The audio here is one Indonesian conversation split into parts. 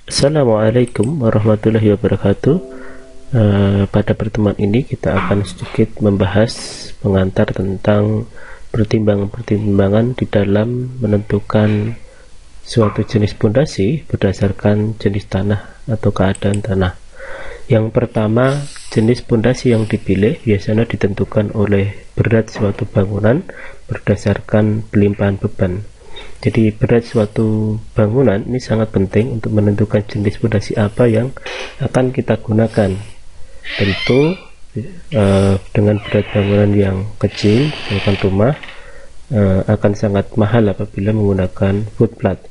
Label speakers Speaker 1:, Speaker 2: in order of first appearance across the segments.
Speaker 1: Assalamualaikum warahmatullahi wabarakatuh. Pada pertemuan ini kita akan sedikit membahas pengantar tentang pertimbangan-pertimbangan di dalam menentukan suatu jenis pondasi berdasarkan jenis tanah atau keadaan tanah. Yang pertama, jenis pondasi yang dipilih biasanya ditentukan oleh berat suatu bangunan berdasarkan pelimpahan beban. Jadi berat suatu bangunan ini sangat penting untuk menentukan jenis pondasi apa yang akan kita gunakan. Tentu dengan berat bangunan yang kecil, misalkan rumah, akan sangat mahal apabila menggunakan footplat.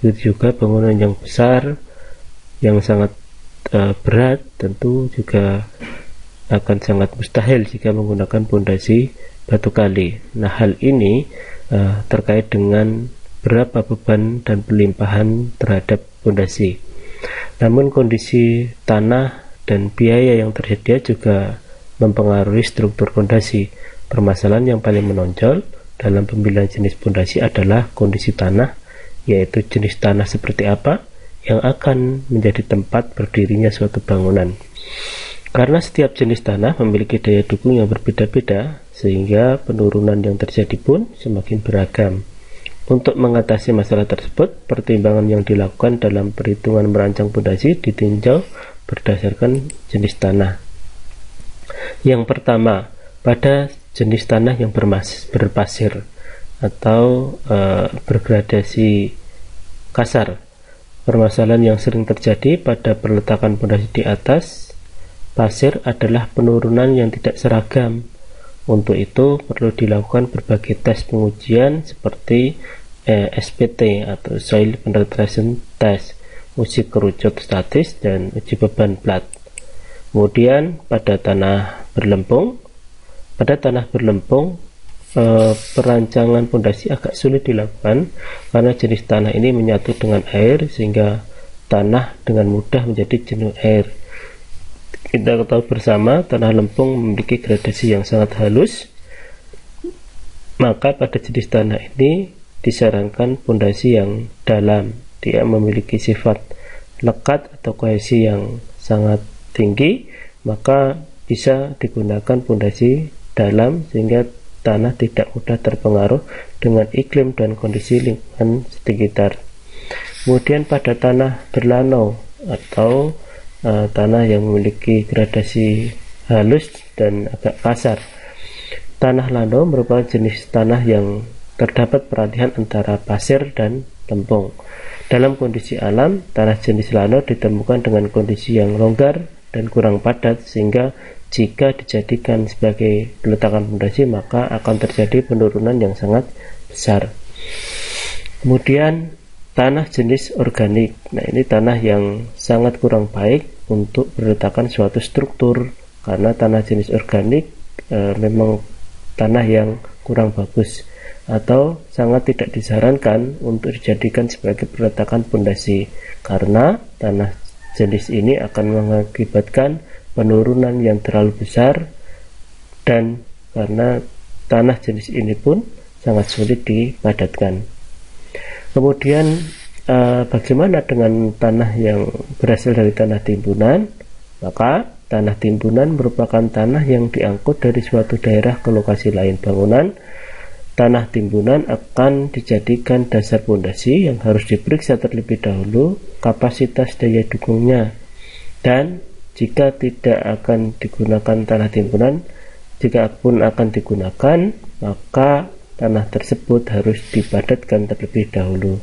Speaker 1: Itu juga bangunan yang besar, yang sangat berat, tentu juga akan sangat mustahil jika menggunakan pondasi batu kali. Nah, hal ini terkait dengan berapa beban dan pelimpahan terhadap pondasi. Namun kondisi tanah dan biaya yang tersedia juga mempengaruhi struktur pondasi. Permasalahan yang paling menonjol dalam pemilihan jenis pondasi adalah kondisi tanah, yaitu jenis tanah seperti apa yang akan menjadi tempat berdirinya suatu bangunan. Karena setiap jenis tanah memiliki daya dukung yang berbeda-beda, sehingga penurunan yang terjadi pun semakin beragam. Untuk mengatasi masalah tersebut, pertimbangan yang dilakukan dalam perhitungan merancang pondasi ditinjau berdasarkan jenis tanah. Yang pertama, pada jenis tanah yang berpasir atau bergradasi kasar. Permasalahan yang sering terjadi pada peletakan pondasi di atas pasir adalah penurunan yang tidak seragam. Untuk itu perlu dilakukan berbagai tes pengujian seperti SPT atau Soil Penetration Test, uji kerucut statis, dan uji beban plat. Kemudian pada tanah berlempung, perancangan pondasi agak sulit dilakukan karena jenis tanah ini menyatu dengan air sehingga tanah dengan mudah menjadi jenuh air. Kita ketahui bersama tanah lempung memiliki gradasi yang sangat halus, maka pada jenis tanah ini disarankan pondasi yang dalam. Dia memiliki sifat lekat atau kohesi yang sangat tinggi, maka bisa digunakan pondasi dalam sehingga tanah tidak mudah terpengaruh dengan iklim dan kondisi lingkungan sekitar. Kemudian pada tanah berlanau atau tanah yang memiliki gradasi halus dan agak kasar. Tanah lanau merupakan jenis tanah yang terdapat peralihan antara pasir dan lempung. Dalam kondisi alam, tanah jenis lanau ditemukan dengan kondisi yang longgar dan kurang padat, sehingga jika dijadikan sebagai peletakan pondasi maka akan terjadi penurunan yang sangat besar. Kemudian tanah jenis organik. Nah, ini tanah yang sangat kurang baik untuk peletakan suatu struktur, karena tanah jenis organik memang tanah yang kurang bagus atau sangat tidak disarankan untuk dijadikan sebagai peletakan pondasi, karena tanah jenis ini akan mengakibatkan penurunan yang terlalu besar, dan karena tanah jenis ini pun sangat sulit dipadatkan. Kemudian bagaimana dengan tanah yang berasal dari tanah timbunan? Maka tanah timbunan merupakan tanah yang diangkut dari suatu daerah ke lokasi lain bangunan. Tanah timbunan akan dijadikan dasar pondasi yang harus diperiksa terlebih dahulu kapasitas daya dukungnya. Dan jika tidak akan digunakan tanah timbunan, jika pun akan digunakan, maka tanah tersebut harus dipadatkan terlebih dahulu.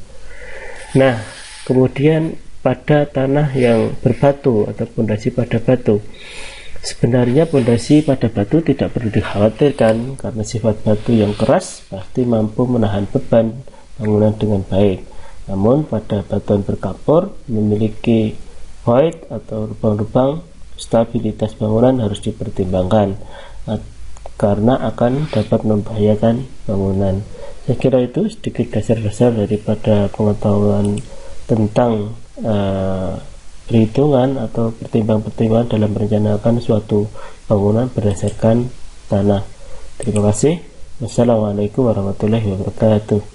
Speaker 1: Nah, kemudian pada tanah yang berbatu atau pondasi pada batu, sebenarnya pondasi pada batu tidak perlu dikhawatirkan karena sifat batu yang keras pasti mampu menahan beban bangunan dengan baik. Namun pada batuan berkapur memiliki void atau lubang-lubang, stabilitas bangunan harus dipertimbangkan karena akan dapat membahayakan bangunan. Saya kira itu sedikit dasar-dasar daripada pengetahuan tentang perhitungan atau pertimbangan-pertimbangan dalam merencanakan suatu bangunan berdasarkan tanah. Terima kasih. Wassalamualaikum warahmatullahi wabarakatuh.